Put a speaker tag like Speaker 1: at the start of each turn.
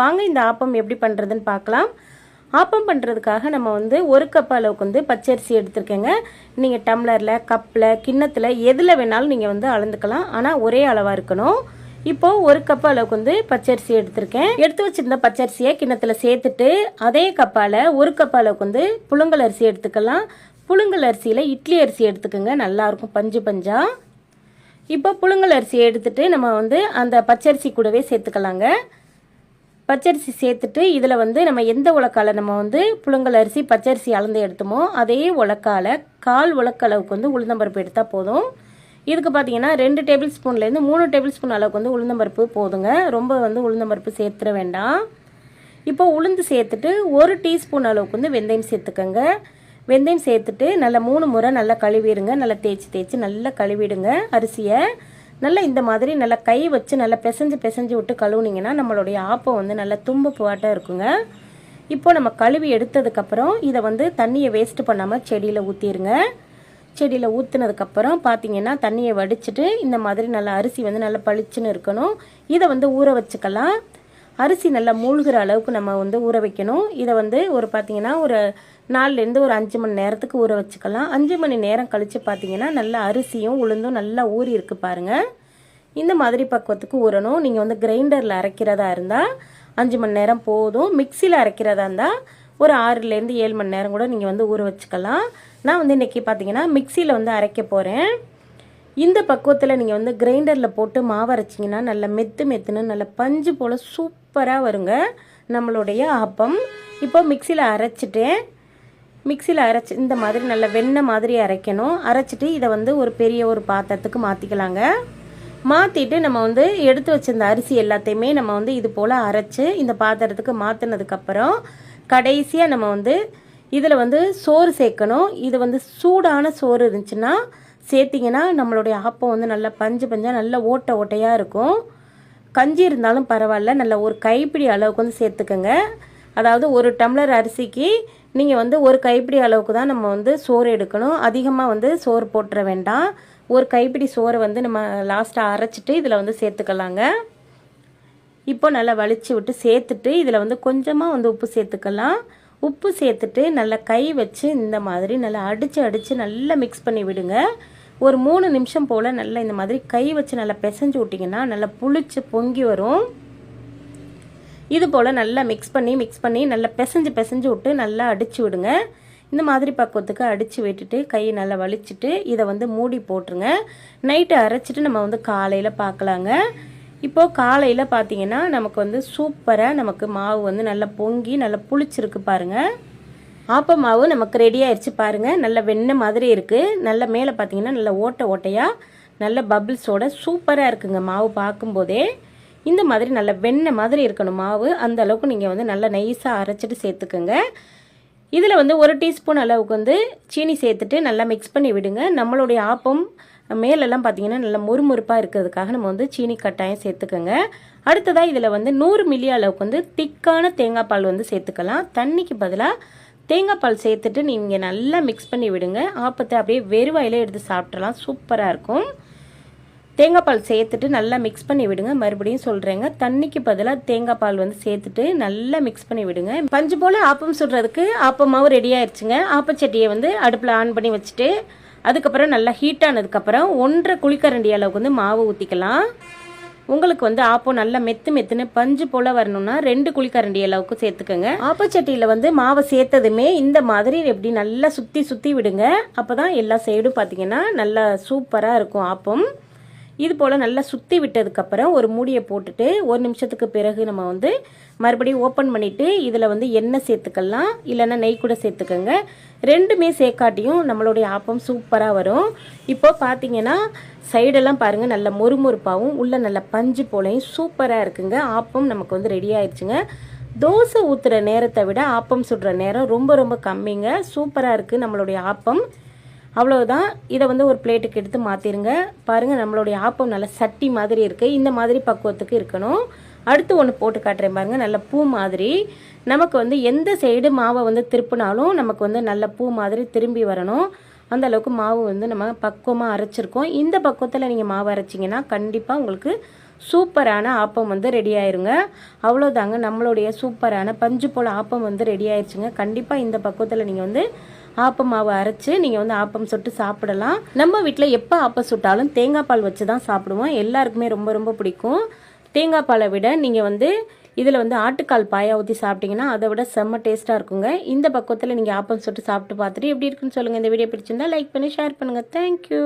Speaker 1: வாங்க இந்த ஆப்பம் எப்படி பண்ணுறதுன்னு பார்க்கலாம். ஆப்பம் பண்ணுறதுக்காக நம்ம வந்து 1 கப் அளவுக்கு வந்து பச்சரிசி எடுத்துருக்கேங்க. நீங்கள் டம்ளரில், கப்பில், கிண்ணத்தில் எதில் வேணாலும் நீங்கள் வந்து அளந்துக்கலாம். ஆனால் ஒரே அளவாக இருக்கணும். இப்போது 1 கப் அளவுக்கு வந்து பச்சரிசி எடுத்திருக்கேன். எடுத்து வச்சுருந்த பச்சரிசியை கிண்ணத்தில் சேர்த்துட்டு அதே கப்பால் 1 கப் அளவுக்கு வந்து புழுங்கல் அரிசி எடுத்துக்கலாம். புழுங்கல் அரிசியில் இட்லி அரிசி எடுத்துக்கோங்க, நல்லாயிருக்கும் பஞ்சு பஞ்சாக. இப்போ புழுங்கல் அரிசியை எடுத்துகிட்டு நம்ம வந்து அந்த பச்சரிசி கூடவே சேர்த்துக்கலாங்க. பச்சரிசி சேர்த்துட்டு இதில் வந்து நம்ம எந்த உலக்கால நம்ம வந்து புழுங்கல் அரிசி பச்சரிசி அளந்து எடுத்தோமோ அதே உலக்கால 1/4 உலக்கு அளவுக்கு வந்து உளுந்தம்பருப்பு எடுத்தால் போதும். இதுக்கு பார்த்தீங்கன்னா 2 டேபிள் ஸ்பூன்லேருந்து 3 டேபிள் ஸ்பூன் அளவுக்கு வந்து உளுந்தம்பருப்பு போதுங்க. ரொம்ப வந்து உளுந்தம்பருப்பு சேர்த்துட வேண்டாம். இப்போ உளுந்து சேர்த்துட்டு 1 டீஸ்பூன் அளவுக்கு வந்து வெந்தயம் சேர்த்துக்கோங்க. வெந்தயம் சேர்த்துட்டு நல்லா 3 முறை நல்லா கழுவிடுங்க. நல்லா தேய்ச்சி நல்லா கழுவிடுங்க. அரிசியை நல்லா இந்த மாதிரி நல்லா கை வச்சு நல்லா பிசைஞ்சு விட்டு கழுவுனீங்கன்னா நம்மளுடைய ஆப்பம் வந்து நல்லா தும்பு பூவாட்டம் இருக்குங்க. இப்போ நம்ம கழுவி எடுத்ததுக்கப்புறம் இதை வந்து தண்ணியை வேஸ்ட் பண்ணாமல் செடியில் ஊற்றிடுங்க. செடியில் ஊற்றுனதுக்கப்புறம் பார்த்தீங்கன்னா தண்ணியை வடிச்சிட்டு இந்த மாதிரி நல்லா அரிசி வந்து நல்லா பளிச்சுன்னு இருக்கணும். இதை வந்து ஊற வச்சுக்கலாம். அரிசி நல்லா மூழ்கிற அளவுக்கு நம்ம வந்து ஊற வைக்கணும். இதை வந்து பார்த்தீங்கன்னா ஒரு 4லேருந்து ஒரு 5 மணி நேரத்துக்கு ஊற வச்சுக்கலாம். 5 மணி நேரம் கழித்து பார்த்தீங்கன்னா நல்லா அரிசியும் உளுந்தும் நல்லா ஊறி இருக்குது பாருங்கள். இந்த மாதிரி பக்குவத்துக்கு ஊறணும். நீங்கள் வந்து கிரைண்டரில் அரைக்கிறதா இருந்தால் 5 மணி நேரம் போதும். மிக்சியில் அரைக்கிறதா இருந்தால் ஒரு 6லேருந்து 7 மணி நேரம் கூட நீங்கள் வந்து ஊற வச்சுக்கலாம். நான் வந்து இன்றைக்கி பார்த்தீங்கன்னா மிக்சியில் வந்து அரைக்க போகிறேன். இந்த பக்குவத்தில் நீங்கள் வந்து கிரைண்டரில் போட்டு மாவு அரைச்சிங்கன்னா நல்லா மெத்துன்னு நல்லா பஞ்சு போல் சூப்பராக வருங்க நம்மளுடைய ஆப்பம். இப்போ மிக்சியில் அரைச்சிட்டேன். மிக்சியில் அரைச்சி இந்த மாதிரி நல்லா வெண்ணெய் மாதிரி அரைக்கணும். அரைச்சிட்டு இதை வந்து ஒரு பெரிய ஒரு பாத்திரத்துக்கு மாற்றிக்கலாங்க. மாற்றிட்டு நம்ம வந்து எடுத்து வச்சிருந்த அரிசி எல்லாத்தையுமே நம்ம வந்து இது போல் அரைச்சி இந்த பாத்திரத்துக்கு மாற்றினதுக்கப்புறம் கடைசியாக நம்ம வந்து இதில் வந்து சோறு சேர்க்கணும். இது வந்து சூடான சோறு இருந்துச்சுன்னா சேர்த்திங்கன்னா நம்மளுடைய ஆப்பம் வந்து நல்லா பஞ்சாக நல்லா ஓட்டையாக இருக்கும். கஞ்சி இருந்தாலும் பரவாயில்ல, நல்லா ஒரு கைப்பிடி அளவுக்கு வந்து சேர்த்துக்கோங்க. அதாவது 1 டம்ளர் அரிசிக்கு நீங்கள் வந்து ஒரு கைப்பிடி அளவுக்கு தான் நம்ம வந்து சோறு எடுக்கணும். அதிகமாக வந்து சோறு போட்டுற வேண்டாம். ஒரு கைப்பிடி சோறை வந்து நம்ம லாஸ்ட்டாக அரைச்சிட்டு இதில் வந்து சேர்த்துக்கலாங்க. இப்போ நல்லா வலிச்சு விட்டு சேர்த்துட்டு இதில் வந்து கொஞ்சமாக வந்து உப்பு சேர்த்துக்கலாம். உப்பு சேர்த்துட்டு நல்லா கை வச்சு இந்த மாதிரி நல்லா அடித்து நல்லா மிக்ஸ் பண்ணி விடுங்க. ஒரு 3 நிமிஷம் போல் நல்லா இந்த மாதிரி கை வச்சு நல்லா பிசைஞ்சு விட்டிங்கன்னா நல்லா புளிச்சு பொங்கி வரும். இது போல் நல்லா மிக்ஸ் பண்ணி நல்லா பிசைஞ்சு விட்டு நல்லா அடித்து விடுங்க. இந்த மாதிரி பக்குவத்துக்கு அடித்து விட்டுட்டு கையை நல்லா வலிச்சிட்டு இதை வந்து மூடி போட்டுருங்க. நைட்டு அரைச்சிட்டு நம்ம வந்து காலையில் பார்க்கலாங்க. இப்போது காலையில் பார்த்தீங்கன்னா நமக்கு வந்து சூப்பராக நமக்கு மாவு வந்து நல்லா பொங்கி நல்லா புளிச்சிருக்கு பாருங்கள். ஆப்ப மாவு நமக்கு ரெடி ஆயிடுச்சு பாருங்கள். நல்ல வெண்ணெய் மாதிரி இருக்குது. நல்ல மேலே பார்த்தீங்கன்னா நல்ல ஓட்டையாக நல்ல பபிள்ஸோட சூப்பராக இருக்குங்க மாவு பார்க்கும்போதே. இந்த மாதிரி நல்ல வெண்ணெய் மாதிரி இருக்கணும் மாவு. அந்த அளவுக்கு நீங்கள் வந்து நல்லா நைஸாக அரைச்சிட்டு சேர்த்துக்கோங்க. இதில் வந்து 1 டீஸ்பூன் அளவுக்கு வந்து சீனி சேர்த்துட்டு நல்லா மிக்ஸ் பண்ணி விடுங்க. நம்மளுடைய ஆப்பம் மேலெல்லாம் பார்த்தீங்கன்னா நல்லா முறுமுறுப்பாக இருக்கிறதுக்காக நம்ம வந்து சீனி கட்டாயம் சேர்த்துக்கோங்க. அடுத்ததாக இதில் வந்து 100 மில்லி அளவுக்கு வந்து திக்கான தேங்காய் பால் வந்து சேர்த்துக்கலாம். தண்ணிக்கு பதிலாக தேங்காய் பால் சேர்த்துட்டு நீங்கள் நல்லா மிக்ஸ் பண்ணி விடுங்க. ஆப்பத்தை அப்படியே வெறுவாயிலே எடுத்து சாப்பிட்றலாம், சூப்பராக இருக்கும். தேங்காய் பால் சேர்த்துட்டு நல்லா மிக்ஸ் பண்ணி விடுங்க. மறுபடியும் சொல்கிறேங்க, தண்ணிக்கு பதிலாக தேங்காய் பால் வந்து சேர்த்துட்டு நல்லா மிக்ஸ் பண்ணி விடுங்க. பஞ்சு போல் ஆப்பம் சுடுறதுக்கு ஆப்பம் மாவு ரெடி ஆயிடுச்சுங்க. ஆப்பச்சட்டியை வந்து அடுப்பில் ஆன் பண்ணி வச்சுட்டு அதுக்கப்புறம் நல்லா ஹீட் ஆனதுக்கப்புறம் 1.5 குழிக்கரண்டி அளவுக்கு வந்து மாவு ஊற்றிக்கலாம். உங்களுக்கு வந்து ஆப்பம் நல்லா மெத்துன்னு பஞ்சு போல் வரணும்னா 2 குழிக்கரண்டி அளவுக்கு சேர்த்துக்கோங்க. ஆப்பச்சட்டியில் வந்து மாவை சேர்த்ததுமே இந்த மாதிரி எப்படி நல்லா சுற்றி விடுங்க. அப்போ தான் எல்லா சைடும் பார்த்தீங்கன்னா நல்லா சூப்பராக இருக்கும் ஆப்பம். இது போல் நல்லா சுற்றி விட்டதுக்கப்புறம் ஒரு மூடியை போட்டுட்டு 1 நிமிஷத்துக்கு பிறகு நம்ம வந்து மறுபடியும் ஓப்பன் பண்ணிவிட்டு இதில் வந்து எண்ணெய் சேர்த்துக்கலாம், இல்லைன்னா நெய் கூட சேர்த்துக்கோங்க. 2மே சேர்க்காட்டியும் நம்மளுடைய ஆப்பம் சூப்பராக வரும். இப்போ பார்த்தீங்கன்னா சைடெல்லாம் பாருங்கள் நல்ல முறுமுறுப்பாகவும் உள்ள நல்ல பஞ்சு போலையும் சூப்பராக இருக்குங்க. ஆப்பம் நமக்கு வந்து ரெடி ஆயிடுச்சுங்க. தோசை ஊற்றுற நேரத்தை விட ஆப்பம் சுடுற நேரம் ரொம்ப கம்மிங்க. சூப்பராக இருக்குது நம்மளுடைய ஆப்பம். அவ்வளோதான். இதை வந்து ஒரு பிளேட்டுக்கு எடுத்து மாற்றிடுங்க. பாருங்கள் நம்மளுடைய ஆப்பம் நல்ல சட்டி மாதிரி இருக்குது. இந்த மாதிரி பக்குவத்துக்கு இருக்கணும். அடுத்து ஒன்று போட்டு காட்டுறேன் பாருங்கள். நல்ல பூ மாதிரி நமக்கு வந்து எந்த சைடு மாவை வந்து திருப்பினாலும் நமக்கு வந்து நல்ல பூ மாதிரி திரும்பி வரணும். அந்த அளவுக்கு மாவு வந்து நம்ம பக்குவமாக அரைச்சிருக்கோம். இந்த பக்குவத்தில் நீங்கள் மாவு அரைச்சிங்கன்னா கண்டிப்பாக உங்களுக்கு சூப்பரான ஆப்பம் வந்து ரெடி ஆயிருங்க. அவ்வளோதாங்க, நம்மளுடைய சூப்பரான பஞ்சு போல் ஆப்பம் வந்து ரெடி ஆயிடுச்சுங்க. கண்டிப்பாக இந்த பக்குவத்தில் நீங்கள் வந்து ஆப்பம் மாவு அரைச்சி நீங்கள் வந்து ஆப்பம் சுட்டு சாப்பிடலாம். நம்ம வீட்டில் எப்போ ஆப்பம் சுட்டாலும் தேங்காய் பால் வச்சு தான் சாப்பிடுவோம். எல்லாருக்குமே ரொம்ப ரொம்ப பிடிக்கும். தேங்காய் பாலை விட நீங்கள் வந்து இதில் வந்து ஆட்டுக்கால் பாயா ஊற்றி சாப்பிட்டீங்கன்னா அதை விட செம்ம டேஸ்ட்டாக இருக்குங்க. இந்த பக்குவத்தில் நீங்கள் ஆப்பம் சுட்டு சாப்பிட்டு பார்த்துட்டு எப்படி இருக்குன்னு சொல்லுங்கள். இந்த வீடியோ பிடிச்சிருந்தா லைக் பண்ணி ஷேர் பண்ணுங்கள். தேங்க்யூ.